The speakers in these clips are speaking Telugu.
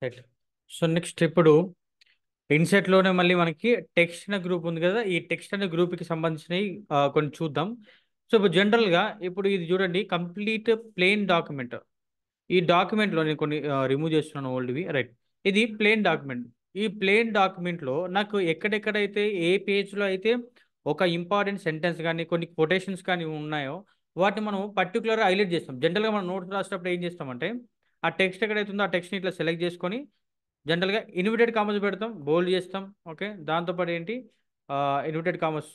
రైట్. సో నెక్స్ట్ ఇప్పుడు ఇన్సెట్లోనే మళ్ళీ మనకి టెక్స్ట్ అనే గ్రూప్ ఉంది కదా, ఈ టెక్స్ట్ అనే గ్రూప్కి సంబంధించినవి కొన్ని చూద్దాం. సో ఇప్పుడు జనరల్గా ఇప్పుడు ఇది చూడండి, కంప్లీట్ ప్లెయిన్ డాక్యుమెంట్. ఈ డాక్యుమెంట్లో నేను కొన్ని రిమూవ్ చేస్తున్నాను ఓల్డ్వి. రైట్. ఇది ప్లెయిన్ డాక్యుమెంట్. ఈ ప్లెయిన్ డాక్యుమెంట్లో నాకు ఎక్కడెక్కడైతే ఏ పేజ్లో అయితే ఒక ఇంపార్టెంట్ సెంటెన్స్ కానీ కొన్ని కొటేషన్స్ కానీ ఉన్నాయో వాటిని మనం పర్టికులర్గా హైలైట్ చేస్తాం. జనరల్గా మనం నోట్స్ రాసేటప్పుడు ఏం చేస్తామంటే ఆ టెక్స్ట్ ఎక్కడైతే ఉందో ఆ టెక్స్ట్ని ఇట్లా సెలెక్ట్ చేసుకొని జనరల్గా ఇన్వర్టెడ్ కామర్స్ పెడతాం, బోల్డ్ చేస్తాం. ఓకే, దాంతోపాటు ఏంటి ఇన్వర్టెడ్ కామర్స్,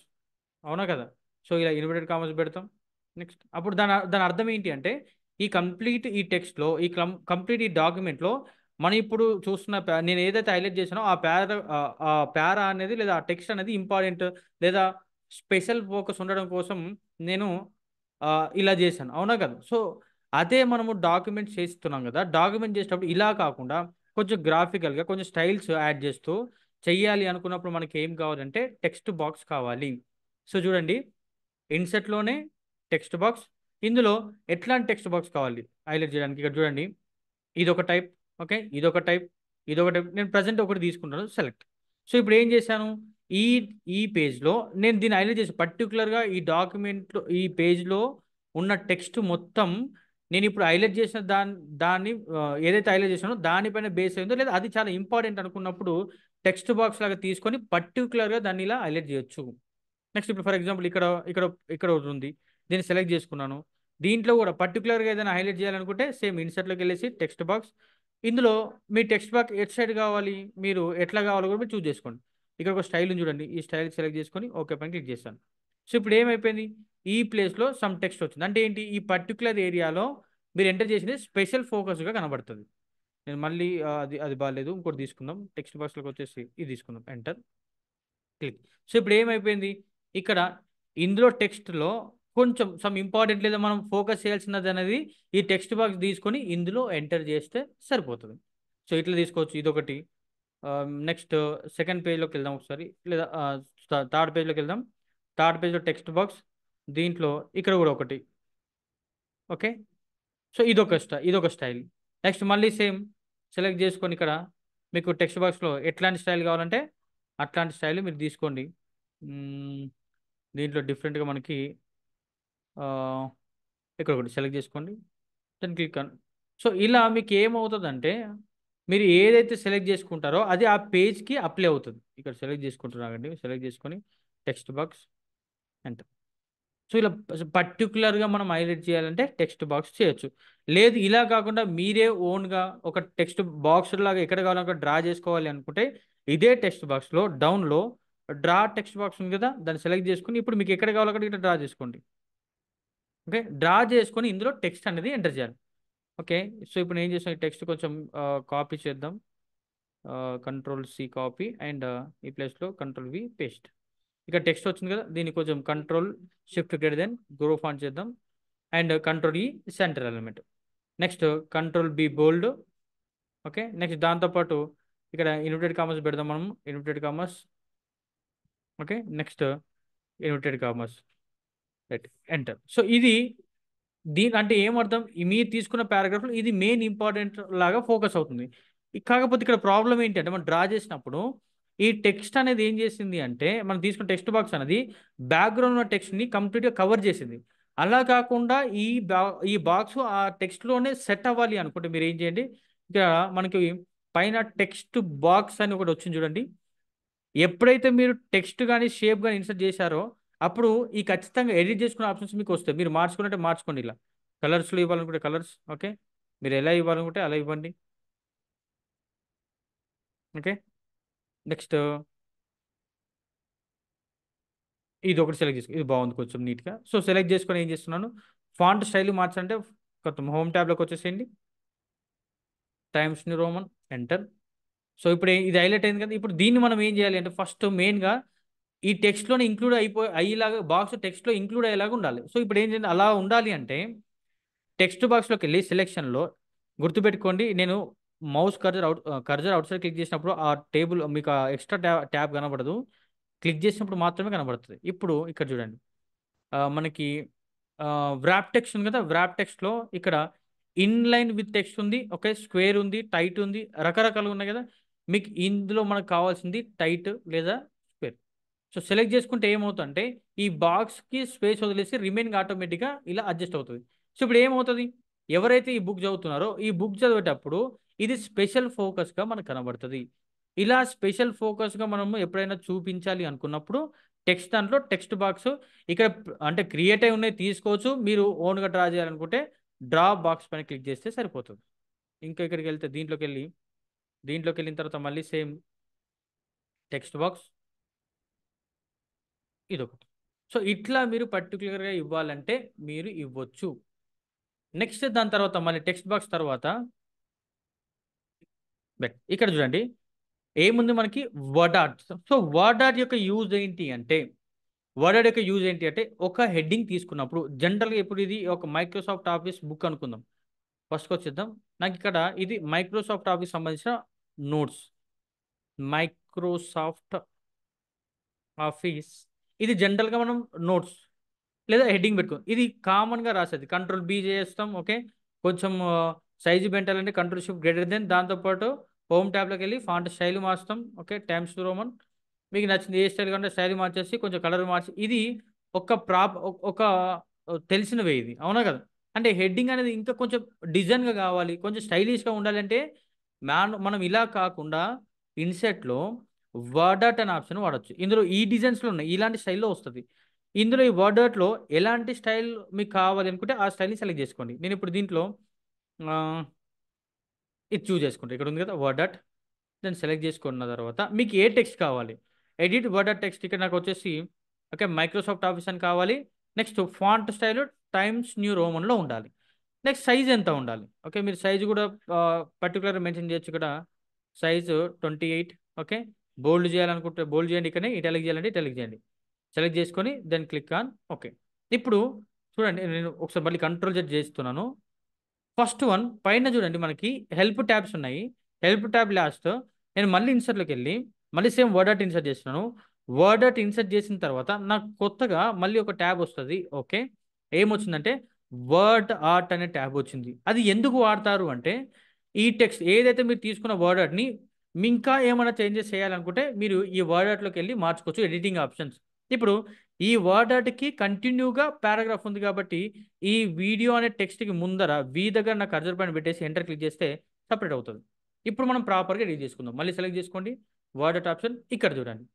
అవునా కదా. సో ఇలా ఇన్వర్టెడ్ కామర్స్ పెడతాం. నెక్స్ట్ అప్పుడు దాని దాని అర్థం ఏంటి అంటే ఈ టెక్స్ట్లో కంప్లీట్ ఈ డాక్యుమెంట్లో మనం ఇప్పుడు చూస్తున్న నేను ఏదైతే హైలైట్ చేశానో ఆ పారా అనేది లేదా ఆ టెక్స్ట్ అనేది ఇంపార్టెంట్ లేదా స్పెషల్ ఫోకస్ ఉండడం కోసం నేను ఆ, ఇలా చేశాను, అవునా కదా. సో అదే మనము డాక్యుమెంట్ చేస్తున్నాం కదా, డాక్యుమెంట్ చేసేటప్పుడు ఇలా కాకుండా కొంచెం గ్రాఫికల్గా కొంచెం స్టైల్స్ యాడ్ చేస్తూ చెయ్యాలి అనుకున్నప్పుడు మనకి ఏం కావాలంటే టెక్స్ట్ బాక్స్ కావాలి. సో చూడండి, ఇన్సెట్లోనే టెక్స్ట్ బాక్స్, ఇందులో ఎట్లాంటి టెక్స్ట్ బాక్స్ కావాలి హైలైట్ చేయడానికి. ఇక్కడ చూడండి, ఇదొక టైప్. ఓకే, ఇదొక టైప్, ఇదొక టైప్. నేను ప్రజెంట్ ఒకటి తీసుకుంటాను, సెలెక్ట్. సో ఇప్పుడు ఏం చేశాను, ఈ ఈ పేజ్లో నేను దీన్ని హైలైట్ చేసి పర్టికులర్గా ఈ డాక్యుమెంట్లో ఈ పేజ్లో ఉన్న టెక్స్ట్ మొత్తం నేను ఇప్పుడు హైలైట్ చేసిన దాన్ని ఏదైతే హైలైట్ చేసానో దానిపైన బేస్ అయిందో లేదా అది చాలా ఇంపార్టెంట్ అనుకున్నప్పుడు టెక్స్ట్ బాక్స్ లాగా తీసుకొని పర్టికులర్గా దాన్ని ఇలా హైలైట్ చేయొచ్చు. నెక్స్ట్ ఇప్పుడు ఫర్ ఎగ్జాంపుల్ ఇక్కడ ఇక్కడ ఇక్కడ ఒకటి ఉంది, దీన్ని సెలెక్ట్ చేసుకున్నాను. దీంట్లో కూడా పర్టికులర్గా ఏదైనా హైలైట్ చేయాలనుకుంటే సేమ్ ఇన్సర్ట్లోకి వెళ్ళేసి టెక్స్ట్ బాక్స్, ఇందులో మీ టెక్స్ట్ బాక్స్ ఎట్ సైడ్ కావాలి, మీరు ఎట్లా కావాలో కూడా మీరు చూస్ చేసుకోండి. ఇక్కడ ఒక స్టైల్ ఉంది చూడండి, ఈ స్టైల్ సెలెక్ట్ చేసుకొని ఓకే పైన క్లిక్ చేస్తాను. సో ఇప్పుడు ఏమైపోయింది, ఈ ప్లేస్లో సమ్ టెక్స్ట్ వచ్చింది. అంటే ఏంటి, ఈ పర్టికులర్ ఏరియాలో మీరు ఎంటర్ చేసింది స్పెషల్ ఫోకస్గా కనబడుతుంది. నేను మళ్ళీ అది అది బాగాలేదు, ఇంకోటి తీసుకుందాం. టెక్స్ట్ బాక్స్లోకి వచ్చేసి ఇది తీసుకుందాం, ఎంటర్ క్లిక్. సో ఇప్పుడు ఏమైపోయింది, ఇక్కడ ఇందులో టెక్స్ట్లో కొంచెం సమ్ ఇంపార్టెంట్ లేదా మనం ఫోకస్ చేయాల్సినది అనేది ఈ టెక్స్ట్ బాక్స్ తీసుకొని ఇందులో ఎంటర్ చేస్తే సరిపోతుంది. సో ఇట్లా తీసుకోవచ్చు, ఇదొకటి. నెక్స్ట్ సెకండ్ పేజ్లోకి వెళ్దాం ఒకసారి, లేదా థర్డ్ పేజ్లోకి వెళ్దాం. థర్డ్ పేజ్లో టెక్స్ట్ బాక్స్, దీంట్లో ఇక్కడ కూడా ఒకటి. ఓకే, సో ఇదొక స్టైల్. నెక్స్ట్ మళ్ళీ సేమ్ సెలెక్ట్ చేసుకొని ఇక్కడ మీకు టెక్స్ట్ బాక్స్లో ఎట్లాంటి స్టైల్ కావాలంటే అట్లాంటి స్టైల్ మీరు తీసుకోండి. మ్మ్, దీంట్లో డిఫరెంట్గా మనకి ఆ, ఇక్కడ ఒకటి సెలెక్ట్ చేసుకోండి, దాన్ని క్లిక్ అన్. సో ఇలా మీకు ఏమవుతుందంటే మీరు ఏదైతే సెలెక్ట్ చేసుకుంటారో అది ఆ పేజ్కి అప్లై అవుతుంది. ఇక్కడ సెలెక్ట్ చేసుకుంటున్నారండి, సెలెక్ట్ చేసుకొని టెక్స్ట్ బాక్స్ ఎంటర్. సో ఇలా పర్టికులర్గా మనం హైలైట్ చేయాలంటే టెక్స్ట్ బాక్స్ చేయొచ్చు. లేదు ఇలా కాకుండా మీరే ఓన్గా ఒక టెక్స్ట్ బాక్స్ లాగా ఎక్కడ కావాలంటే డ్రా చేసుకోవాలి అనుకుంటే ఇదే టెక్స్ట్ బాక్స్లో డౌన్లో డ్రా టెక్స్ట్ బాక్స్ ఉంది కదా, దాన్ని సెలెక్ట్ చేసుకుని ఇప్పుడు మీకు ఎక్కడ కావాలో అక్కడ ఇక్కడ డ్రా చేసుకోండి. ఓకే, డ్రా చేసుకొని ఇందులో టెక్స్ట్ అనేది ఎంటర్ చేయాలి. ఓకే, సో ఇప్పుడు నేను చేసిన టెక్స్ట్ కొంచెం కాపీ చేద్దాం. కంట్రోల్ సి కాపీ అండ్ ఈ ప్లేస్లో కంట్రోల్ వి పేస్ట్. ఇక్కడ టెక్స్ట్ వచ్చింది కదా, దీన్ని కొంచెం control shift greater then group on చేద్దాం అండ్ కంట్రోల్ ఈ centre element. Next control be bold. Okay, next దాంతోపాటు ఇక్కడ ఇన్వర్టెడ్ కామర్స్ పెడదాం మనం, inverted commas. Okay, next inverted commas, right, enter. So ఇది దీని అంటే ఏమర్థం, మీరు తీసుకున్న పారాగ్రాఫ్లో ఇది మెయిన్ ఇంపార్టెంట్ లాగా ఫోకస్ అవుతుంది. కాకపోతే ఇక్కడ ప్రాబ్లం ఏంటి అంటే మనం డ్రా చేసినప్పుడు ఈ టెక్స్ట్ అనేది ఏం చేసింది అంటే మనం తీసుకున్న టెక్స్ట్ బాక్స్ అనేది బ్యాక్గ్రౌండ్ ఉన్న టెక్స్ట్ని కంప్లీట్గా కవర్ చేసింది. అలా కాకుండా ఈ బాక్స్ ఆ టెక్స్ట్లోనే సెట్ అవ్వాలి అనుకుంటే మీరు ఏం చేయండి, ఇక్కడ మనకి పైన టెక్స్ట్ బాక్స్ అని ఒకటి వచ్చింది చూడండి. ఎప్పుడైతే మీరు టెక్స్ట్ కానీ షేప్ కానీ ఇన్సర్ట్ చేశారో అప్పుడు ఈ ఖచ్చితంగా ఎడిట్ చేసుకునే ఆప్షన్స్ మీకు వస్తాయి. మీరు మార్చుకున్నట్టే మార్చుకోండి, ఇలా కలర్స్లో ఇవ్వాలనుకుంటే కలర్స్. ఓకే, మీరు ఎలా ఇవ్వాలనుకుంటే అలా ఇవ్వండి. ఓకే, నెక్స్ట్ ఇది ఒకటి సెలెక్ట్ చేసుకో, ఇది బాగుంది కొంచెం నీట్గా. సో సెలెక్ట్ చేసుకొని ఏం చేస్తున్నాను, ఫాంట్ స్టైల్ మార్చాలంటే కొత్త హోమ్ ట్యాబ్లోకి వచ్చేసేయండి, times new Roman, enter. So ఇప్పుడు ఇది హైలైట్ అయింది కదా, ఇప్పుడు దీన్ని మనం ఏం చేయాలి అంటే ఫస్ట్ మెయిన్గా ఈ టెక్స్ట్లోనే ఇంక్లూడ్ అయ్యేలాగా బాక్స్ టెక్స్ట్లో ఇంక్లూడ్ అయ్యేలాగా ఉండాలి. సో ఇప్పుడు ఏం చేయాలి, అలా ఉండాలి అంటే టెక్స్ట్ బాక్స్లోకి వెళ్ళి సెలెక్షన్లో గుర్తుపెట్టుకోండి, నేను మౌస్ కర్జర్ అవుట్ సైడ్ క్లిక్ చేసినప్పుడు ఆ టేబుల్ మీకు ఎక్స్ట్రా ట్యాబ్ కనబడదు, క్లిక్ చేసినప్పుడు మాత్రమే కనబడుతుంది. ఇప్పుడు ఇక్కడ చూడండి, మనకి వ్రాప్ టెక్స్ట్ ఉంది కదా, వ్రాప్ టెక్స్ట్లో ఇక్కడ ఇన్లైన్ విత్ టెక్స్ట్ ఉంది, ఓకే, స్క్వేర్ ఉంది, టైట్ ఉంది, రకరకాలుగా ఉన్నాయి కదా. మీకు ఇందులో మనకు కావాల్సింది టైట్ లేదా స్క్వేర్. సో సెలెక్ట్ చేసుకుంటే ఏమవుతుందంటే ఈ బాక్స్కి స్పేస్ వదిలేసి రిమైనింగ్ ఆటోమేటిక్గా ఇలా అడ్జస్ట్ అవుతుంది. సో ఇప్పుడు ఏమవుతుంది, ఎవరైతే ఈ బుక్ చదువుతున్నారో ఈ బుక్ చదివేటప్పుడు ఇది స్పెషల్ ఫోకస్గా మనకు కనబడుతుంది. ఇలా స్పెషల్ ఫోకస్గా మనము ఎప్పుడైనా చూపించాలి అనుకున్నప్పుడు టెక్స్ట్ దాంట్లో టెక్స్ట్ బాక్స్ ఇక్కడ అంటే క్రియేట్ అయి ఉన్నాయి తీసుకోవచ్చు. మీరు ఓన్గా డ్రా చేయాలనుకుంటే డ్రా బాక్స్ పైన క్లిక్ చేస్తే సరిపోతుంది. ఇంకా ఇక్కడికి వెళ్తే దీంట్లోకి వెళ్ళిన తర్వాత మళ్ళీ సేమ్ టెక్స్ట్ బాక్స్ ఇదొకటి. సో ఇట్లా మీరు పర్టికులర్గా ఇవ్వాలంటే మీరు ఇవ్వచ్చు. నెక్స్ట్ దాని తర్వాత మళ్ళీ టెక్స్ట్ బాక్స్ తర్వాత ఇక్కడ చూడండి ఏముంది మనకి word art. So word art యొక్క యూజ్ ఏంటి అంటే ఒక హెడ్డింగ్ తీసుకున్నప్పుడు జనరల్గా ఇప్పుడు ఇది ఒక మైక్రోసాఫ్ట్ ఆఫీస్ బుక్ అనుకుందాం. ఫస్ట్కి వచ్చేద్దాం. నాకు ఇక్కడ ఇది మైక్రోసాఫ్ట్ ఆఫీస్ సంబంధించిన నోట్స్. మైక్రోసాఫ్ట్ ఆఫీస్ ఇది జనరల్గా మనం నోట్స్ లేదా హెడ్డింగ్ పెట్టుకో. ఇది కామన్గా రాసేది కంట్రోల్ బి చేస్తాం, ఓకే. కొంచెం సైజు పెంచాలంటే కంట్రోల్ షిఫ్ట్ గ్రేటర్ దెన్. దాంతోపాటు హోమ్ ట్యాబ్లోకి వెళ్ళి ఫాంట్ స్టైల్ మార్చుతాం, ఓకే, టైమ్స్ రోమన్. మీకు నచ్చింది ఏ స్టైల్ కంటే స్టైల్ మార్చేసి కొంచెం కలర్ మార్చి ఇది ఒక ఒక తెలిసినవే ఇది, అవునా కదా. అంటే హెడ్డింగ్ అనేది ఇంకా కొంచెం డిజైన్గా కావాలి, కొంచెం స్టైలిష్గా ఉండాలంటే మనం ఇలా కాకుండా ఇన్సెట్లో వర్డ్ ఆర్ట్ అనే ఆప్షన్ వాడచ్చు. ఇందులో ఈ డిజైన్స్లో ఉన్నాయి, ఇలాంటి స్టైల్లో వస్తుంది. ఇందులో ఈ వర్డ్ ఆర్ట్లో ఎలాంటి స్టైల్ మీకు కావాలి అనుకుంటే ఆ స్టైల్ని సెలెక్ట్ చేసుకోండి. నేను ఇప్పుడు దీంట్లో ఆ, ఇది చూస్ చేసుకుంటాను. ఇక్కడ ఉంది కదా వర్డ్ ఆర్ట్, దాన్ని సెలెక్ట్ చేసుకున్న తర్వాత మీకు ఏ టెక్స్ట్ కావాలి, ఎడిట్ వర్డ్ ఆర్ట్ టెక్స్ట్ ఇక్కడ నాకు వచ్చేసి ఓకే మైక్రోసాఫ్ట్ ఆఫీస్ అని కావాలి. Next font style Times New రోమన్లో ఉండాలి. నెక్స్ట్ సైజ్ ఎంత ఉండాలి, ఓకే, మీరు సైజు కూడా పర్టికులర్గా మెన్షన్ చేయొచ్చు. ఇక్కడ సైజు 28, ఓకే. బోల్డ్ చేయాలనుకుంటే బోల్డ్ చేయండి, ఇక్కడనే ఇటాలిక్ చేయాలంటే ఇటాలిక్ చేయండి. సెలెక్ట్ చేసుకొని దెన్ క్లిక్ ఆన్ ఓకే. ఇప్పుడు చూడండి నేను ఒకసారి మళ్ళీ కంట్రోల్ జెడ్ చేస్తున్నాను. ఫస్ట్ వన్ పైన చూడండి మనకి హెల్ప్ ట్యాబ్స్ ఉన్నాయి. హెల్ప్ ట్యాబ్ లాస్ట్ నేను మళ్ళీ ఇన్సర్ట్లోకి వెళ్ళి మళ్ళీ సేమ్ వర్డ్ ఆర్ట్ ఇన్సర్ట్ చేస్తున్నాను. వర్డ్ ఆర్ట్ ఇన్సర్ట్ చేసిన తర్వాత నాకు కొత్తగా మళ్ళీ ఒక ట్యాబ్ వస్తుంది, ఓకే. ఏమొచ్చిందంటే వర్డ్ ఆర్ట్ అనే ట్యాబ్ వచ్చింది. అది ఎందుకు వాడతారు అంటే ఈ టెక్స్ట్ ఏదైతే మీరు తీసుకున్న వర్డ్ ఆర్ట్ని ఇంకా ఏమైనా చేంజెస్ చేయాలనుకుంటే మీరు ఈ వర్డ్ ఆర్ట్లోకి వెళ్ళి మార్చుకోవచ్చు, ఎడిటింగ్ ఆప్షన్స్. ఇప్పుడు ఈ వర్డ్ ఆర్ట్కి కంటిన్యూగా పారాగ్రాఫ్ ఉంది కాబట్టి ఈ వీడియో అనే టెక్స్ట్కి ముందర వి దగ్గర నా కర్జర్ పైన పెట్టేసి ఎంటర్ క్లిక్ చేస్తే సపరేట్ అవుతుంది. ఇప్పుడు మనం ప్రాపర్గా ఎడిట్ చేసుకుందాం. మళ్ళీ సెలెక్ట్ చేసుకోండి వర్డ్ ఆర్ట్ ఆప్షన్, ఇక్కడ చూడండి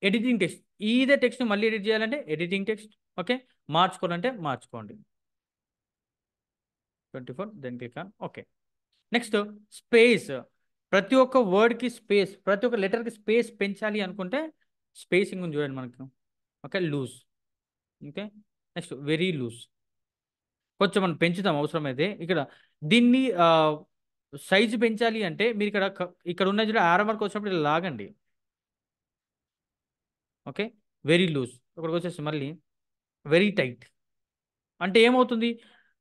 ఎడిటింగ్ టెక్స్ట్. ఇదే టెక్స్ట్ మళ్ళీ ఎడిట్ చేయాలంటే ఎడిటింగ్ టెక్స్ట్, ఓకే. మార్చుకోవాలంటే మార్చుకోండి 24 then click on okay. Next space. ప్రతి ఒక్క వర్డ్కి స్పేస్, ప్రతి ఒక్క లెటర్కి స్పేస్ పెంచాలి అనుకుంటే స్పేసింగ్ ఉంది చూడండి మనకు, okay, loose, okay. Next very loose, కొంచెం మనం పెంచుతాం అవసరమైతే. ఇక్కడ దీన్ని సైజు పెంచాలి అంటే మీరు ఇక్కడ ఉన్న చూడ ఆరో మార్క్ వచ్చినప్పుడు ఇలా లాగండి, ఓకే. వెరీ లూజ్, ఇక్కడికి వచ్చేసి మళ్ళీ వెరీ టైట్. అంటే ఏమవుతుంది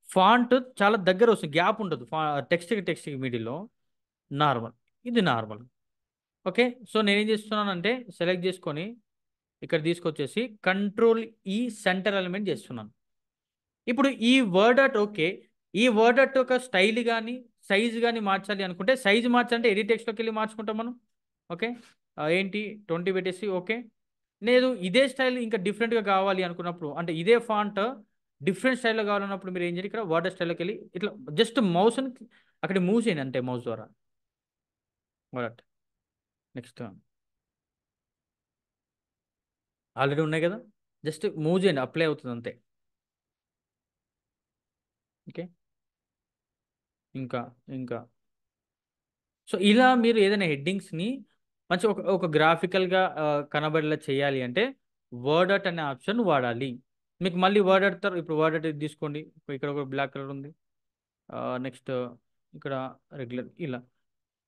ఫాంట్ చాలా దగ్గర వస్తుంది, గ్యాప్ ఉండదు టెక్స్ట్కి మిడిల్లో. నార్మల్, ఇది నార్మల్, ఓకే. సో నేనేం చేస్తున్నానంటే సెలెక్ట్ చేసుకొని ఇక్కడ తీసుకొచ్చేసి కంట్రోల్ ఈ సెంటర్ ఎలిమెంట్ చేస్తున్నాను. ఇప్పుడు ఈ వర్డ్ ఆర్ట్, ఓకే, ఈ వర్డ్ ఆర్ట్ ఒక స్టైల్ కానీ సైజ్ కానీ మార్చాలి అనుకుంటే సైజ్ మార్చాలంటే ఎడిట్ టెక్స్ట్లోకి వెళ్ళి మార్చుకుంటాం మనం, ఓకే. ఏంటి 20 పెట్టేసి ఓకే. లేదు ఇదే స్టైల్ ఇంకా డిఫరెంట్గా కావాలి అనుకున్నప్పుడు అంటే ఇదే ఫాంట్ డిఫరెంట్ స్టైల్లో కావాలన్నప్పుడు మీరు ఏం చేయండి ఇక్కడ వర్డ్ స్టైల్లోకి వెళ్ళి ఇట్లా జస్ట్ మౌస్ని అక్కడ మూవ్ చేయండి అంతే, మౌస్ ద్వారా వర్డ్. నెక్స్ట్ ఆల్రెడీ ఉన్నాయి కదా, జస్ట్ మూవ్ చేయండి అప్లై అవుతుంది అంతే, ఓకే. ఇంకా ఇంకా సో ఇలా మీరు ఏదైనా హెడ్డింగ్స్ని మంచి ఒక గ్రాఫికల్గా కనబడేలా చేయాలి అంటే వర్డ్ ఆర్ట్ అనే ఆప్షన్ వాడాలి. మీకు మళ్ళీ వర్డ్ ఆర్ట్ ఇప్పుడు వర్డ్ ఆర్ట్ తీసుకోండి, ఇక్కడ ఒక బ్లాక్ కలర్ ఉంది. నెక్స్ట్ ఇక్కడ రెగ్యులర్ ఇలా,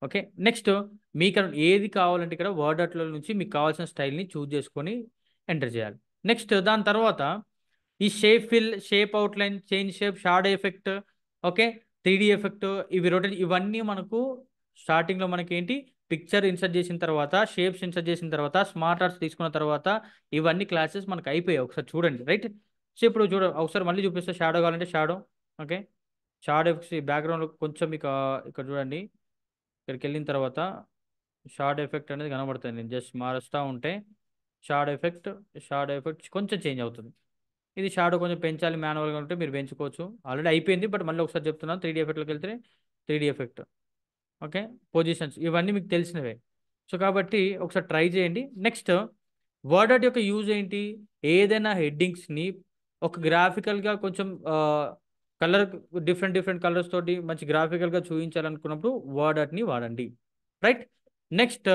ఓకే. నెక్స్ట్ మీకు ఏది కావాలంటే ఇక్కడ వర్డ్ ఆర్ట్లో నుంచి మీకు కావాల్సిన స్టైల్ని చూజ్ చేసుకొని ఎంటర్ చేయాలి. నెక్స్ట్ దాని తర్వాత ఈ shape fill, shape outline, change shape, shadow effect, okay, 3D effect, ఇవి రొటేట్, ఇవన్నీ మనకు స్టార్టింగ్లో మనకి ఏంటి పిక్చర్ ఇన్సర్ట్ చేసిన తర్వాత, షేప్స్ ఇన్సర్ట్ చేసిన తర్వాత, స్మార్ట్ ఆర్ట్స్ తీసుకున్న తర్వాత ఇవన్నీ క్లాసెస్ మనకు అయిపోయాయి. ఒకసారి చూడండి రైట్. సో ఇప్పుడు ఒకసారి మళ్ళీ చూపిస్తే షాడో కావాలంటే షాడో, ఓకే. షార్ట్ ఎఫెక్ట్స్ ఈ బ్యాక్గ్రౌండ్లో కొంచెం మీకు ఇక్కడ చూడండి, ఇక్కడికి వెళ్ళిన తర్వాత షార్ట్ ఎఫెక్ట్ అనేది కనబడుతుంది. నేను జస్ట్ మారుస్తూ ఉంటే షార్ట్ ఎఫెక్ట్ షార్ట్ ఎఫెక్ట్ కొంచెం చేంజ్ అవుతుంది. ఇది షాడో కొంచెం పెంచాలి మాన్యువల్గా ఉంటే మీరు పెంచుకోవచ్చు. ఆల్రెడీ అయిపోయింది, బట్ మళ్ళీ ఒకసారి చెప్తున్నాను. 3D ఎఫెక్ట్లోకి వెళ్తే 3D ఎఫెక్ట్, ఓకే, పొజిషన్స్ ఇవన్నీ మీకు తెలిసినవే. సో కాబట్టి ఒకసారి ట్రై చేయండి. నెక్స్ట్ వర్డ్ ఆర్ట్ యొక్క యూజ్ ఏంటి? ఏదైనా హెడ్డింగ్స్ని ఒక గ్రాఫికల్గా కొంచెం కలర్, డిఫరెంట్ డిఫరెంట్ కలర్స్ తోటి మంచి గ్రాఫికల్గా చూపించాలనుకున్నప్పుడు వర్డ్ ఆర్ట్ని వాడండి. రైట్. నెక్స్ట్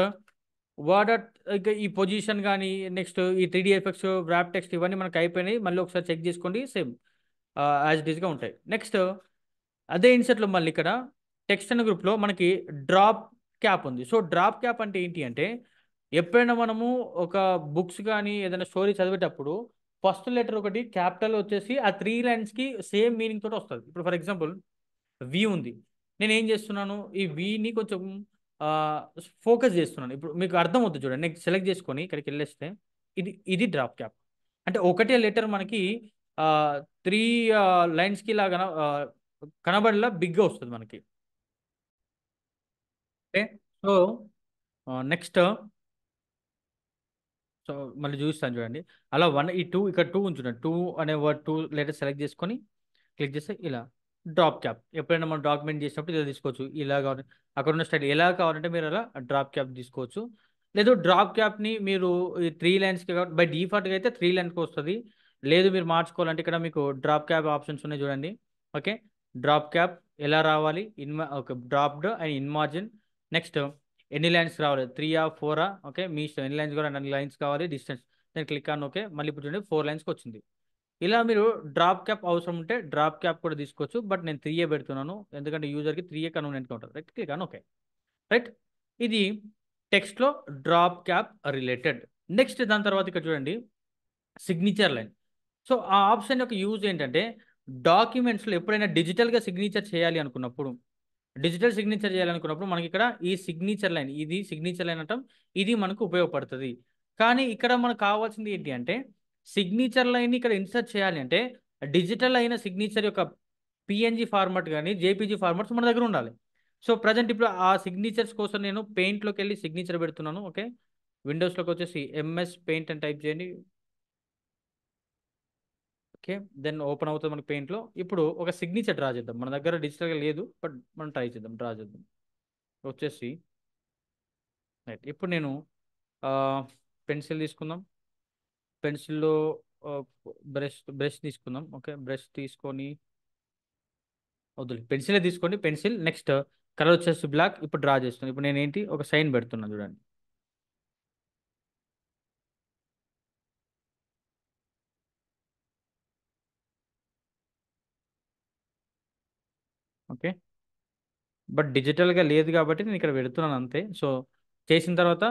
వర్డ్ ఆర్ట్, ఇక ఈ పొజిషన్ కానీ నెక్స్ట్ ఈ 3D ఎఫెక్ట్స్, వ్రాప్ టెక్స్ట్ ఇవన్నీ మనకు అయిపోయినాయి. మళ్ళీ ఒకసారి చెక్ చేసుకోండి, సేమ్ యాజ్ ఇట్ ఈస్గా ఉంటాయి. నెక్స్ట్ అదే ఇన్సెట్లో మళ్ళీ ఇక్కడ టెక్స్ట్ అనే గ్రూప్లో మనకి డ్రాప్ క్యాప్ ఉంది. సో డ్రాప్ క్యాప్ అంటే ఏంటి అంటే, ఎప్పుడైనా మనము ఒక బుక్స్ కానీ ఏదైనా స్టోరీ చదివేటప్పుడు ఫస్ట్ లెటర్ ఒకటి క్యాపిటల్ వచ్చేసి ఆ 3 లైన్స్కి సేమ్ మీనింగ్ తోటి వస్తుంది. ఇప్పుడు ఫర్ ఎగ్జాంపుల్ వి ఉంది, నేను ఏం చేస్తున్నాను, ఈ విని కొంచెం ఫోకస్ చేస్తున్నాను. ఇప్పుడు మీకు అర్థం అవుతుంది చూడండి. నెక్స్ట్ సెలెక్ట్ చేసుకొని ఇక్కడికి వెళ్ళేస్తే ఇది ఇది డ్రాప్ క్యాప్ అంటే ఒకటే లెటర్ మనకి 3 లైన్స్కి లాగా కనబడేలా బిగ్గా వస్తుంది మనకి. ఓకే. సో నెక్స్ట్, సో మళ్ళీ చూపిస్తాను చూడండి. అలా ఈ టూ ఇక్కడ టూ ఉంచున్నాను. టూ అనే వర్డ్, టూ లెటర్ సెలెక్ట్ చేసుకొని క్లిక్ చేస్తే ఇలా డ్రాప్ క్యాప్. ఎప్పుడైనా మనం డాక్యుమెంట్ చేసినప్పుడు ఇలా తీసుకోవచ్చు. ఇలా కావాలి, అక్కడ ఉన్న స్టైల్ ఎలా కావాలంటే మీరు అలా డ్రాప్ క్యాప్ తీసుకోవచ్చు. లేదు డ్రాప్ క్యాప్ని మీరు ఈ 3 లైన్స్కి కాబట్టి బై డిఫాల్ట్గా అయితే 3 లైన్స్కి వస్తుంది. లేదు మీరు మార్చుకోవాలంటే ఇక్కడ మీకు డ్రాప్ క్యాప్ ఆప్షన్స్ ఉన్నాయి చూడండి. ఓకే, డ్రాప్ క్యాప్ ఎలా రావాలి, okay, dropped and in margin. Next ఎన్ని లైన్స్ రావాలి, 3 or 4? ఓకే, మీ ఇష్టం, ఎన్ని లైన్స్ కావాలి, అన్ని లైన్స్ కావాలి. డిస్టెన్స్, నేను క్లిక్ ఆన్ ఓకే. మళ్ళీ ఇప్పుడు చూడండి 4 లైన్స్కి వచ్చింది. ఇలా మీరు డ్రాప్ క్యాప్ అవసరం ఉంటే డ్రాప్ క్యాప్ కూడా తీసుకోవచ్చు. బట్ నేను 3 పెడుతున్నాను, ఎందుకంటే యూజర్కి 3 కన్వీనియంట్గా ఉంటుంది. Right, click on okay. Right, ఇది టెక్స్ట్లో డ్రాప్ క్యాప్ రిలేటెడ్. నెక్స్ట్ దాని తర్వాత ఇక్కడ చూడండి సిగ్నేచర్ లైన్. సో ఆ ఆప్షన్ యొక్క యూజ్ ఏంటంటే, డాక్యుమెంట్స్లో ఎప్పుడైనా డిజిటల్గా సిగ్నేచర్ చేయాలి అనుకున్నప్పుడు, డిజిటల్ సిగ్నేచర్ చేయాలనుకున్నప్పుడు మనకి ఇక్కడ ఈ సిగ్నేచర్ లైన్, ఇది సిగ్నేచర్ లైన్ అంటాం, ఇది మనకు ఉపయోగపడుతుంది. కానీ ఇక్కడ మనకు కావాల్సింది ఏంటి అంటే, సిగ్నేచర్ లైన్ ఇక్కడ ఇన్సర్ట్ చేయాలి అంటే డిజిటల్ అయిన సిగ్నేచర్ యొక్క పిఎన్జి ఫార్మాట్ కానీ జేపీజీ ఫార్మాట్స్ మన దగ్గర ఉండాలి. సో ప్రజెంట్ ఇప్పుడు ఆ సిగ్నేచర్స్ కోసం నేను పెయింట్లోకి వెళ్ళి సిగ్నేచర్ పెడుతున్నాను. ఓకే, విండోస్లోకి వచ్చేసి ఎంఎస్ పెయింట్ అని టైప్ చేయండి. ఓకే, దెన్ ఓపెన్ అవుతుంది మనకి పెయింట్లో. ఇప్పుడు ఒక సిగ్నేచర్ డ్రా చేద్దాం. మన దగ్గర డిజిటల్గా లేదు, బట్ మనం ట్రై చేద్దాం, డ్రా చేద్దాం. వచ్చేసి రైట్, ఇప్పుడు నేను పెన్సిల్ తీసుకుందాం. పెన్సిల్లో బ్రష్ బ్రష్ తీసుకుందాం. ఓకే, బ్రష్ తీసుకొని వద్దులే, పెన్సిలే తీసుకోండి. పెన్సిల్, నెక్స్ట్ కలర్ వచ్చేసి బ్లాక్. ఇప్పుడు డ్రా చేస్తున్నాను. ఇప్పుడు నేను ఏంటి ఒక సైన్ పెడుతున్నాను చూడండి. ఓకే, బట్ డిజిటల్గా లేదు కాబట్టి నేను ఇక్కడ పెడుతున్నాను అంతే. సో చేసిన తర్వాత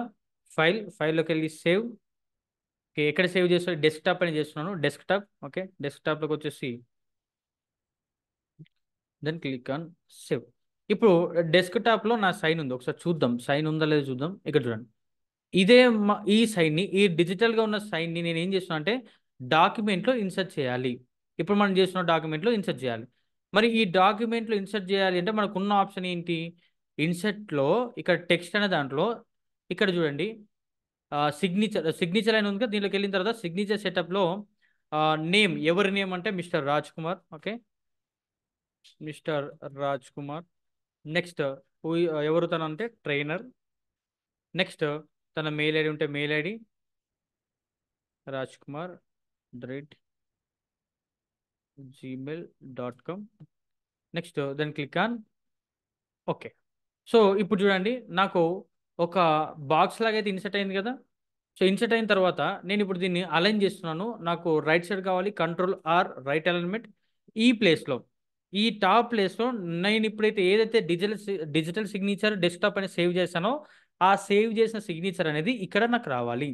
ఫైల్లోకి వెళ్ళి సేవ్. ఓకే, ఎక్కడ సేవ్ చేస్తాను, డెస్క్టాప్ అని చేస్తున్నాను, డెస్క్టాప్. ఓకే, డెస్క్టాప్లోకి వచ్చేసి దెన్ క్లిక్ ఆన్ సేవ్. ఇప్పుడు డెస్క్టాప్లో నా సైన్ ఉంది, ఒకసారి చూద్దాం సైన్ ఉందా లేదో చూద్దాం. ఇక్కడ చూడండి, ఇదే ఈ సైన్ని, ఈ డిజిటల్గా ఉన్న సైన్ని నేను ఏం చేస్తున్నా అంటే డాక్యుమెంట్లో ఇన్సర్ట్ చేయాలి. ఇప్పుడు మనం చేస్తున్న డాక్యుమెంట్లో ఇన్సర్ట్ చేయాలి. మరి ఈ డాక్యుమెంట్లో ఇన్సర్ట్ చేయాలి అంటే మనకున్న ఆప్షన్ ఏంటి, ఇన్సర్ట్లో ఇక్కడ టెక్స్ట్ అనే దాంట్లో ఇక్కడ చూడండి సిగ్నేచర్ అని ఉంది కదా, దీంట్లోకి వెళ్ళిన తర్వాత సిగ్నేచర్ సెటప్లో నేమ్, ఎవరి నేమ్ అంటే mister Raj Kumar. Okay, mister Raj Kumar. Next ఎవరు తను అంటే ట్రైనర్. నెక్స్ట్ తన మెయిల్ ఐడి ఉంటే mail ID Raj Kumar @gmail.com. Next then click on okay. So ఇప్పుడు చూడండి నాకు ఒక బాక్స్ లాగా అయితే ఇన్సెట్ అయింది కదా. సో ఇన్సెట్ అయిన తర్వాత నేను ఇప్పుడు దీన్ని అలైన్ చేస్తున్నాను. నాకు రైట్ సైడ్ కావాలి, Ctrl+R రైట్ అలైన్మెంట్. ఈ ప్లేస్లో, ఈ టాప్ ప్లేస్లో నేను ఇప్పుడైతే ఏదైతే డిజిటల్ సిగ్నేచర్ డెస్క్టాప్ అని సేవ్ చేశానో ఆ సేవ్ చేసిన సిగ్నేచర్ అనేది ఇక్కడ నాకు రావాలి.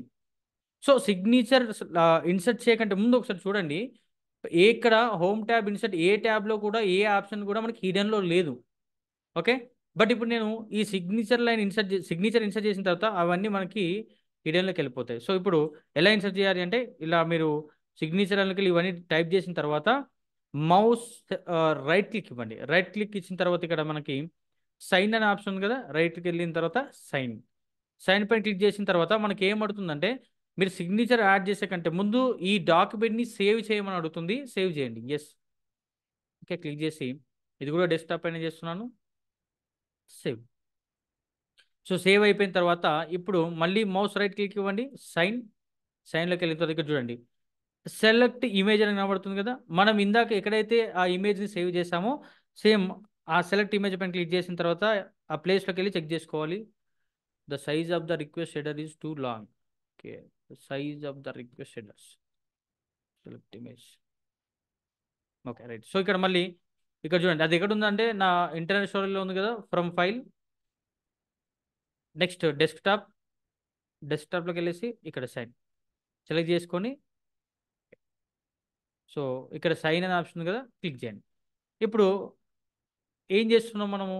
సో సిగ్నేచర్ ఇన్సర్ట్ చేయకంటే ముందు ఒకసారి చూడండి, ఇక్కడ హోమ్ ట్యాబ్ ఇన్సర్ట్ ఏ ట్యాబ్లో కూడా ఏ ఆప్షన్ కూడా మనకి హిడెన్లో లేదు. ఓకే, బట్ ఇప్పుడు నేను ఈ సిగ్నేచర్ ఇన్సర్ట్ చేసిన తర్వాత అవన్నీ మనకి హిడెన్లోకి వెళ్ళిపోతాయి. సో ఇప్పుడు ఎలా ఇన్సర్ట్ చేయాలి అంటే ఇలా మీరు సిగ్నేచర్ వెళ్ళి ఇవన్నీ టైప్ చేసిన తర్వాత మౌస్ రైట్ క్లిక్ ఇవ్వండి. రైట్ క్లిక్ ఇచ్చిన తర్వాత ఇక్కడ మనకి సైన్ అనే ఆప్షన్ ఉంది కదా, రైట్కి వెళ్ళిన తర్వాత సైన్. సైన్ పైన క్లిక్ చేసిన తర్వాత మనకి ఏమడుతుందంటే, మీరు సిగ్నేచర్ యాడ్ చేసే కంటే ముందు ఈ డాక్యుమెంట్ని సేవ్ చేయమని అడుగుతుంది. సేవ్ చేయండి. ఎస్. ఓకే, క్లిక్ చేసి ఇది కూడా డెస్క్టాప్ పైన చేస్తున్నాను. సేవ్. సో సేవ్ అయిపోయిన తర్వాత ఇప్పుడు మళ్ళీ మౌస్ రైట్ క్లిక్ ఇవ్వండి. సైన్. సైన్లోకి వెళ్ళిన తర్వాత ఇక్కడ చూడండి, సెలెక్ట్ ఇమేజ్ అని కనబడుతుంది కదా. మనం ఇందాక ఎక్కడైతే ఆ ఇమేజ్ని సేవ్ చేసామో సేమ్ ఆ సెలెక్ట్ ఇమేజ్ పైన క్లిక్ చేసిన తర్వాత ఆ ప్లేస్లోకి వెళ్ళి చెక్ చేసుకోవాలి. The size of the request header is two long. Okay, the size of the request headers, select image. Okay, right. So ఇక్కడ మళ్ళీ ఇక్కడ చూడండి, అది ఎక్కడ ఉందంటే నా ఇంటర్నెట్ స్టోరేజ్లో ఉంది కదా, ఫ్రమ్ ఫైల్. Next desktop. డెస్క్టాప్లోకి వెళ్ళేసి ఇక్కడ సైన్ సెలెక్ట్ చేసుకొని, సో ఇక్కడ సైన్ అనే ఆప్షన్ ఉంది కదా, క్లిక్ చేయండి. ఇప్పుడు ఏం చేస్తున్నాం మనము,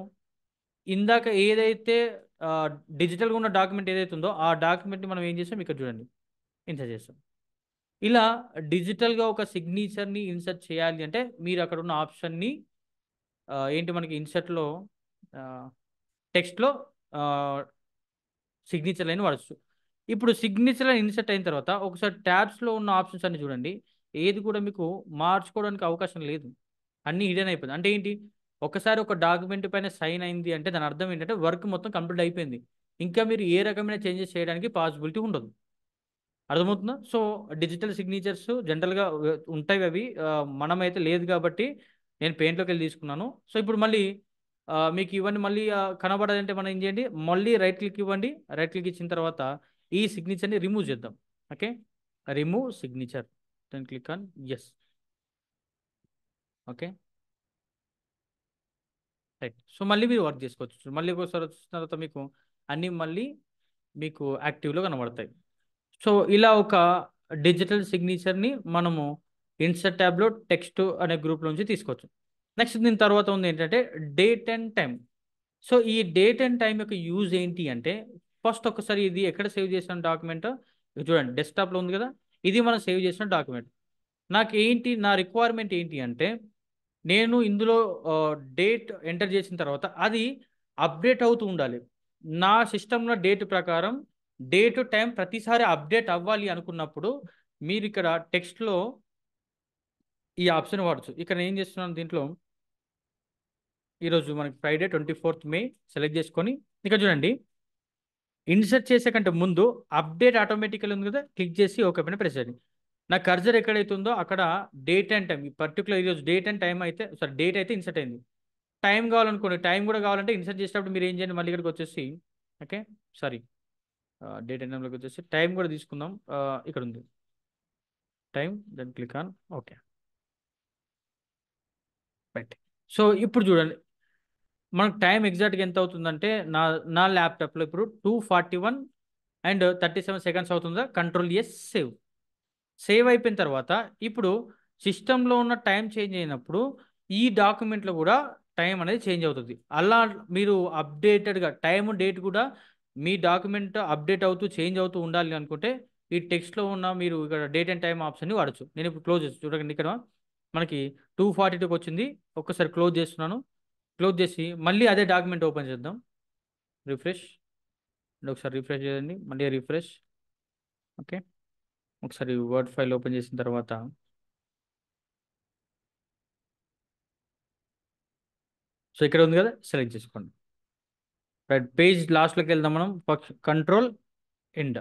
ఇందాక ఏదైతే డిజిటల్గా ఉన్న డాక్యుమెంట్ ఏదైతే ఉందో ఆ డాక్యుమెంట్ని మనం ఏం చేస్తాం ఇక్కడ చూడండి, ఇన్సర్ట్ చేస్తాం. ఇలా డిజిటల్గా ఒక సిగ్నేచర్ని ఇన్సర్ట్ చేయాలి అంటే మీరు అక్కడ ఉన్న ఆప్షన్ని ఏంటి మనకి ఇన్సర్ట్లో టెక్స్ట్లో సిగ్నేచర్ లైన్ వాడచ్చు. ఇప్పుడు సిగ్నేచర్ లైన్ ఇన్సర్ట్ అయిన తర్వాత ఒకసారి ట్యాబ్స్లో ఉన్న ఆప్షన్స్ అన్ని చూడండి. ఏది కూడా మీకు మార్చుకోవడానికి అవకాశం లేదు, అన్నీ హిడెన్ అయిపోయింది. అంటే ఏంటి, ఒకసారి ఒక డాక్యుమెంట్ పైన సైన్ అయింది అంటే దాని అర్థం ఏంటంటే వర్క్ మొత్తం కంప్లీట్ అయిపోయింది. ఇంకా మీరు ఏ రకమైన చేంజెస్ చేయడానికి పాసిబిలిటీ ఉండదు. అర్థమవుతుందా? సో డిజిటల్ సిగ్నేచర్స్ జనరల్గా ఉంటాయి అవి, మనమైతే లేదు కాబట్టి నేను పెయింట్లోకి వెళ్ళి తీసుకున్నాను. సో ఇప్పుడు మళ్ళీ మీకు ఇవన్నీ మళ్ళీ కనబడాలంటే మనం ఏం చేయండి, మళ్ళీ రైట్ క్లిక్ ఇవ్వండి. రైట్ క్లిక్ ఇచ్చిన తర్వాత ఈ సిగ్నేచర్ని రిమూవ్ చేద్దాం. Okay, remove signature, then click on yes. Okay, right. So మళ్ళీ మీరు వర్క్ చేసుకోవచ్చు. మళ్ళీ ఒకసారి వచ్చిన తర్వాత మీకు అన్నీ మళ్ళీ మీకు యాక్టివ్లో కనబడతాయి. సో ఇలా ఒక డిజిటల్ సిగ్నేచర్ని మనము ఇన్సర్ట్ ట్యాబ్లో టెక్స్ట్ అనే గ్రూప్ నుంచి తీసుకోవచ్చు. నెక్స్ట్ దీని తర్వాత ఉంది ఏంటంటే డేట్ అండ్ టైం. సో ఈ డేట్ అండ్ టైం యొక్క యూజ్ ఏంటి అంటే, ఫస్ట్ ఒకసారి ఇది ఎక్కడ సేవ్ చేసిన డాక్యుమెంట్ చూడండి, డెస్క్టాప్లో ఉంది కదా, ఇది మనం సేవ్ చేసిన డాక్యుమెంట్. నాకు ఏంటి, నా రిక్వైర్మెంట్ ఏంటి అంటే, నేను ఇందులో డేట్ ఎంటర్ చేసిన తర్వాత అది అప్డేట్ అవుతూ ఉండాలి. నా సిస్టంలో డేట్ ప్రకారం డేట్ టైం ప్రతిసారి అప్డేట్ అవ్వాలి అనుకున్నప్పుడు మీరు ఇక్కడ టెక్స్ట్లో ఈ ఆప్షన్ వాడచ్చు. ఇక్కడ నేను ఏం చేస్తున్నాను, దీంట్లో ఈరోజు మనకి ఫ్రైడే 24th May సెలెక్ట్ చేసుకొని ఇక్కడ చూడండి, ఇన్సర్ట్ చేసే కంటే ముందు అప్డేట్ ఆటోమేటికల్ ఉంది కదా, క్లిక్ చేసి ఓకే పైన ప్రెస్ చేయండి. నా కర్జర్ ఎక్కడైతే ఉందో అక్కడ డేట్ అండ్ టైం, ఈ పర్టికులర్ ఈరోజు డేట్ అండ్ టైం అయితే సారీ డేట్ అయితే ఇన్సర్ట్ అయింది. టైం కావాలనుకోండి, టైం కూడా కావాలంటే ఇన్సర్ట్ చేసేటప్పుడు మీరు ఏం చేయండి, మళ్ళీ ఇక్కడికి వచ్చేసి ఓకే సారీ డేట్ అండ్ టైంలోకి వచ్చేసి టైం కూడా తీసుకుందాం. ఇక్కడ ఉంది time, then click on okay, right. So ఇప్పుడు చూడండి మనకు టైం ఎగ్జాక్ట్గా ఎంత అవుతుందంటే, నా నా ల్యాప్టాప్లో ఇప్పుడు 2:41 అండ్ 37 సెకండ్స్ అవుతుందా. Control yes, save. సేవ్ అయిపోయిన తర్వాత ఇప్పుడు సిస్టంలో ఉన్న టైం చేంజ్ అయినప్పుడు ఈ డాక్యుమెంట్లో కూడా టైం అనేది చేంజ్ అవుతుంది. అలా మీరు అప్డేటెడ్గా టైం డేట్ కూడా మీ డాక్యుమెంట్ అప్డేట్ అవుతూ చేంజ్ అవుతూ ఉండాలి అనుకుంటే ఈ టెక్స్ట్లో ఉన్న మీరు ఇక్కడ డేట్ అండ్ టైం ఆప్షన్ని వాడచ్చు. నేను ఇప్పుడు క్లోజ్ చేసి చూడండి, ఇక్కడ మనకి 2:42కి వచ్చింది. ఒక్కసారి క్లోజ్ చేస్తున్నాను. క్లోజ్ చేసి మళ్ళీ అదే డాక్యుమెంట్ ఓపెన్ చేద్దాం. రిఫ్రెష్, ఒకసారి రిఫ్రెష్ చేయండి, మళ్ళీ రిఫ్రెష్. ఓకే, ఒకసారి వర్డ్ ఫైల్ ఓపెన్ చేసిన తర్వాత సో ఇక్కడ ఉంది కదా, సెలెక్ట్ చేసుకోండి. రైట్, పేజ్ లాస్ట్లోకి వెళ్దాం మనం. Control end.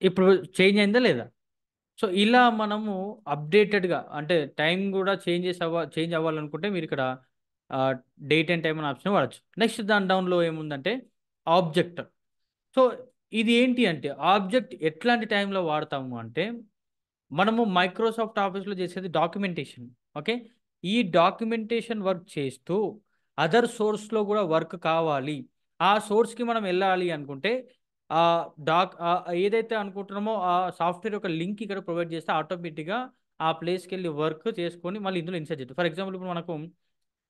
ఇప్పుడు చేంజ్ అయిందా లేదా. సో ఇలా మనము అప్డేటెడ్గా అంటే టైం కూడా చేంజ్ అవ్వాలనుకుంటే మీరు ఇక్కడ డేట్ అండ్ టైం అనే ఆప్షన్ వాడచ్చు. నెక్స్ట్ దాని డౌన్లో ఏముందంటే ఆబ్జెక్ట్. సో ఇది ఏంటి అంటే, ఆబ్జెక్ట్ ఎట్లాంటి టైంలో వాడతాము అంటే, మనము మైక్రోసాఫ్ట్ ఆఫీస్లో చేసేది డాక్యుమెంటేషన్. ఓకే, ఈ డాక్యుమెంటేషన్ వర్క్ చేస్తూ అదర్ సోర్స్లో కూడా వర్క్ కావాలి, ఆ సోర్స్కి మనం వెళ్ళాలి అనుకుంటే ఆ ఏదైతే అనుకుంటున్నామో ఆ సాఫ్ట్వేర్ యొక్క లింక్ ఇక్కడ ప్రొవైడ్ చేస్తే ఆటోమేటిక్గా ఆ ప్లేస్కి వెళ్ళి వర్క్ చేసుకొని మళ్ళీ ఇందులో ఇన్సర్ట్ చేస్తాం. ఫర్ ఎగ్జాంపుల్ ఇప్పుడు మనకు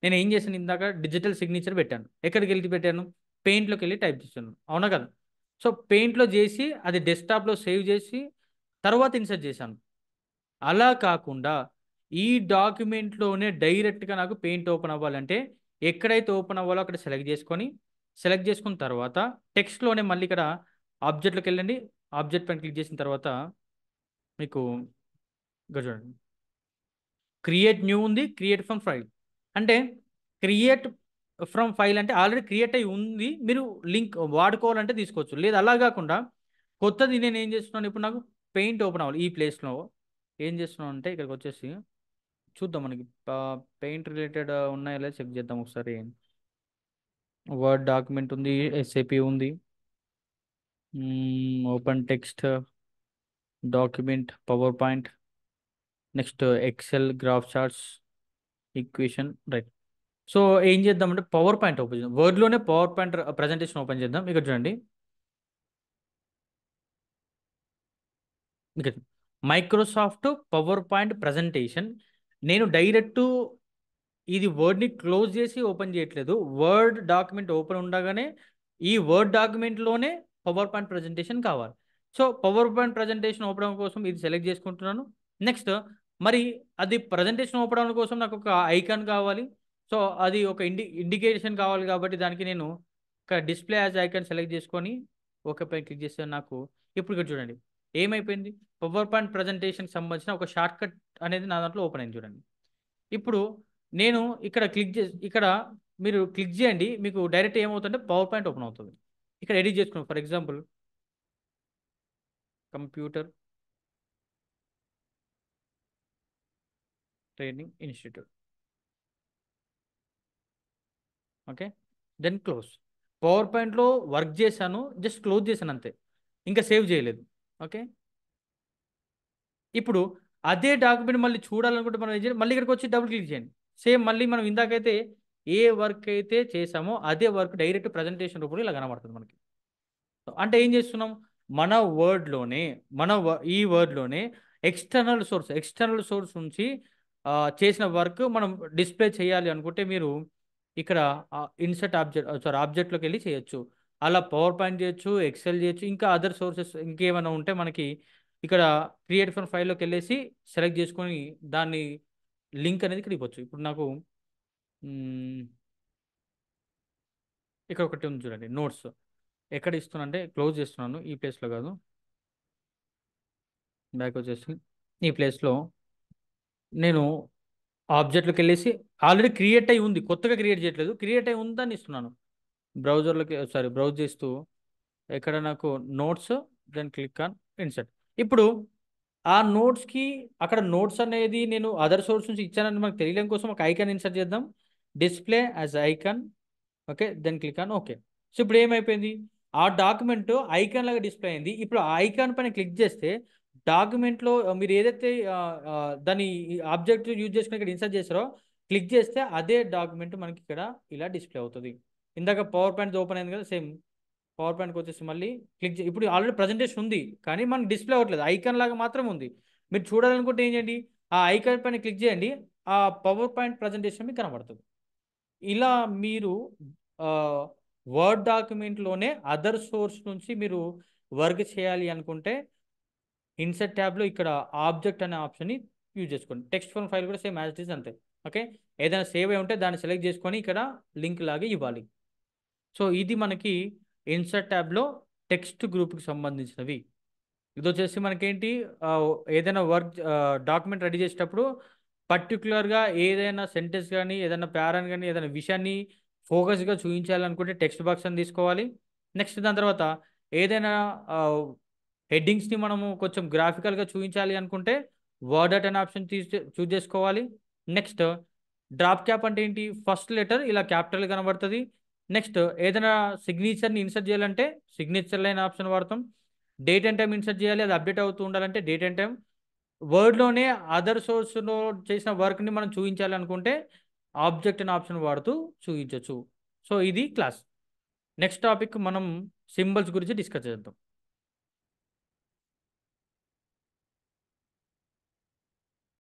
నేను ఏం చేశాను, ఇందాక డిజిటల్ సిగ్నేచర్ పెట్టాను. ఎక్కడికి వెళ్ళి పెట్టాను, పెయింట్లోకి వెళ్ళి టైప్ చేశాను, అవునా కదా. సో పెయింట్లో చేసి అది డెస్క్టాప్లో సేవ్ చేసి తర్వాత ఇన్సర్ట్ చేశాను. అలా కాకుండా ఈ డాక్యుమెంట్లోనే డైరెక్ట్గా నాకు పెయింట్ ఓపెన్ అవ్వాలంటే ఎక్కడైతే ఓపెన్ అవ్వాలో అక్కడ సెలెక్ట్ చేసుకున్న తర్వాత టెక్స్ట్లోనే మళ్ళీ ఇక్కడ ఆబ్జెక్ట్లోకి వెళ్ళండి. ఆబ్జెక్ట్ పైన క్లిక్ చేసిన తర్వాత మీకు ఇక్కడ చూడండి, క్రియేట్ న్యూ ఉంది, క్రియేట్ ఫ్రమ్ ఫైల్. అంటే క్రియేట్ ఫ్రమ్ ఫైల్ అంటే ఆల్రెడీ క్రియేట్ అయి ఉంది, మీరు లింక్ వాడుకోవాలంటే తీసుకోవచ్చు. లేదు అలా కాకుండా కొత్తది నేను ఏం చేస్తున్నాను, ఇప్పుడు నాకు పెయింట్ ఓపెన్ అవ్వాలి. ఈ ప్లేస్లో ఏం చేస్తున్నాను అంటే ఇక్కడికి వచ్చేసి చూద్దాం, మనకి పెయింట్ రిలేటెడ్ ఉన్నాయో లేదా చెక్ చేద్దాం ఒకసారి. వర్డ్ డాక్యుమెంట్ ఉంది, ఎస్ఏపి ఉంది, open text document, power point, next excel, graph charts, equation, right. So ఏం చేద్దామంటే పవర్ పాయింట్ ఓపెన్ చేద్దాం. వర్డ్లోనే పవర్ పాయింట్ ప్రజెంటేషన్ ఓపెన్ చేద్దాం. ఇక్కడ చూడండి, ఇక్కడ మైక్రోసాఫ్ట్ పవర్ పాయింట్ ప్రజెంటేషన్. నేను డైరెక్ట్ ఇది వర్డ్ని క్లోజ్ చేసి ఓపెన్ చేయట్లేదు. వర్డ్ డాక్యుమెంట్ ఓపెన్ ఉండగానే ఈ వర్డ్ డాక్యుమెంట్లోనే పవర్ పాయింట్ ప్రజెంటేషన్ కావాలి. So power point presentation open అవ్వడం కోసం ఇది సెలెక్ట్ చేసుకుంటున్నాను. నెక్స్ట్ మరి అది ప్రజెంటేషన్ ఓపెన్ అవ్వడం కోసం నాకు ఒక ఐకాన్ కావాలి. సో అది ఒక ఇండికేషన్ కావాలి కాబట్టి దానికి నేను ఒక డిస్ప్లే యాజ్ ఐకాన్ సెలెక్ట్ చేసుకొని ఓకే పైన క్లిక్ చేస్తే నాకు ఇప్పుడు ఇక్కడ చూడండి ఏమైపోయింది, పవర్ పాయింట్ ప్రజెంటేషన్కి సంబంధించిన ఒక షార్ట్ కట్ అనేది నా దాంట్లో ఓపెన్ అయింది చూడండి. ఇప్పుడు నేను ఇక్కడ క్లిక్ చేసి ఇక్కడ మీరు క్లిక్ చేయండి, మీకు డైరెక్ట్ ఏమవుతుందంటే పవర్ పాయింట్ ఓపెన్ అవుతుంది. ఇక్కడ ఎడిట్ చేసుకున్నాం. For example computer training institute, okay, then close. Power పాయింట్లో వర్క్ చేశాను, జస్ట్ క్లోజ్ చేశాను అంతే, ఇంకా సేవ్ చేయలేదు. ఓకే, ఇప్పుడు అదే డాక్యుమెంట్ మళ్ళీ చూడాలనుకుంటే మనం ఏం చేయాలి, మళ్ళీ ఇక్కడికి వచ్చి డబుల్ క్లిక్ చేయండి. సేమ్ మళ్ళీ మనం ఇందాకైతే ఏ వర్క్ అయితే చేసామో అదే వర్క్ డైరెక్ట్ ప్రజెంటేషన్ రూపంలో ఇలా కనబడుతుంది మనకి. అంటే ఏం చేస్తున్నాం, మన వర్డ్లోనే ఈ వర్డ్లోనే ఎక్స్టర్నల్ సోర్స్ నుంచి చేసిన వర్క్ మనం డిస్ప్లే చేయాలి అనుకుంటే మీరు ఇక్కడ ఇన్సర్ట్ ఆబ్జెక్ట్లోకి వెళ్ళి చేయొచ్చు. అలా పవర్ పాయింట్ చేయొచ్చు, ఎక్సెల్ చేయొచ్చు, ఇంకా అదర్ సోర్సెస్ ఇంకేమైనా ఉంటే మనకి ఇక్కడ క్రియేట్ ఫ్రమ్ ఫైల్లోకి వెళ్ళేసి సెలెక్ట్ చేసుకొని దాన్ని లింక్ అనేది ఇక్కడ ఇవ్వచ్చు. ఇప్పుడు నాకు ఇక్కడ ఒకటి ఉంది చూడండి, నోట్స్. ఎక్కడ ఇస్తున్నా అంటే క్లోజ్ చేస్తున్నాను, ఈ ప్లేస్లో కాదు, బ్యాక్ వచ్చేసి ఈ ప్లేస్లో నేను ఆబ్జెక్ట్లోకి వెళ్ళేసి ఆల్రెడీ క్రియేట్ అయి ఉంది, కొత్తగా క్రియేట్ చేయట్లేదు, క్రియేట్ అయి ఉందని ఇస్తున్నాను. బ్రౌజ్ చేస్తూ ఎక్కడ నాకు notes, then click on insert. ఇప్పుడు ఆ నోట్స్కి అక్కడ నోట్స్ అనేది నేను అదర్ సోర్స్ నుంచి ఇచ్చానని మనకు తెలియడం కోసం ఒక ఐకాన్ ఇన్సర్ట్ చేద్దాం, display as icon, okay, then click on okay. So ఇప్పుడు ఏమైపోయింది, ఆ డాక్యుమెంట్ ఐకాన్ లాగా డిస్ప్లే అయింది. ఇప్పుడు ఆ ఐకాన్ పైన క్లిక్ చేస్తే డాక్యుమెంట్లో మీరు ఏదైతే దాని ఆబ్జెక్ట్ యూజ్ చేసుకుని ఇక్కడ ఇన్సర్ట్ చేస్తారో క్లిక్ చేస్తే అదే డాక్యుమెంట్ మనకి ఇక్కడ ఇలా డిస్ప్లే అవుతుంది. ఇందాక పవర్ పాయింట్ ఓపెన్ అయింది కదా, సేమ్ పవర్ పాయింట్కి వచ్చేసి మళ్ళీ క్లిక్ ఇప్పుడు ఆల్రెడీ ప్రజెంటేషన్ ఉంది కానీ మనకి డిస్ప్లే అవ్వట్లేదు, ఐకాన్ లాగా మాత్రం ఉంది. మీరు చూడాలనుకుంటే ఏం చేయండి, ఆ ఐకాన్ పైన క్లిక్ చేయండి, ఆ పవర్ పాయింట్ ప్రజెంటేషన్ మీకు కనబడుతుంది. ఇలా మీరు వర్డ్ డాక్యుమెంట్లోనే అదర్ సోర్స్ నుంచి మీరు వర్క్ చేయాలి అనుకుంటే ఇన్సర్ట్ ట్యాబ్లో ఇక్కడ ఆబ్జెక్ట్ అనే ఆప్షన్ని యూజ్ చేసుకోండి. టెక్స్ట్ ఫార్మ్ ఫైల్ కూడా సేమ్ యాజ్ ఇట్ ఈస్ అంతే. ఓకే, ఏదైనా సేవ్ అయి ఉంటే దాన్ని సెలెక్ట్ చేసుకొని ఇక్కడ లింక్ లాగా ఇవ్వాలి. సో ఇది మనకి ఇన్సర్ట్ ట్యాబ్లో టెక్స్ట్ గ్రూప్కి సంబంధించినవి. ఇది వచ్చేసి మనకేంటి, ఏదైనా వర్క్ డాక్యుమెంట్ రెడీ చేసేటప్పుడు పర్టికులర్గా ఏదైనా సెంటెన్స్ కానీ ఏదైనా ప్యారాన్ కానీ ఏదైనా విషయాన్ని ఫోకస్గా చూపించాలనుకుంటే టెక్స్ట్ బాక్స్ అని తీసుకోవాలి. నెక్స్ట్ దాని తర్వాత ఏదైనా హెడ్డింగ్స్ని మనము కొంచెం గ్రాఫికల్గా చూపించాలి అనుకుంటే వర్డ్ అట్ అనే ఆప్షన్ చూజ్ చేసుకోవాలి. నెక్స్ట్ డ్రాప్ క్యాప్ అంటే ఏంటి, ఫస్ట్ లెటర్ ఇలా క్యాపిటల్ కనబడుతుంది. నెక్స్ట్ ఏదైనా సిగ్నేచర్ని ఇన్సర్ట్ చేయాలంటే సిగ్నేచర్ లైన్ ఆప్షన్ వాడతాం. డేట్ అండ్ టైం ఇన్సర్ట్ చేయాలి, అది అప్డేట్ అవుతూ ఉండాలంటే డేట్ అండ్ టైం. వర్డ్లోనే అదర్ సోర్స్లో చేసిన వర్క్ని మనం చూపించాలి అనుకుంటే ఆబ్జెక్ట్ అనే ఆప్షన్ వాడుతూ చూపించవచ్చు. సో ఇది క్లాస్. నెక్స్ట్ టాపిక్ మనం సింబల్స్ గురించి డిస్కస్ చేద్దాం.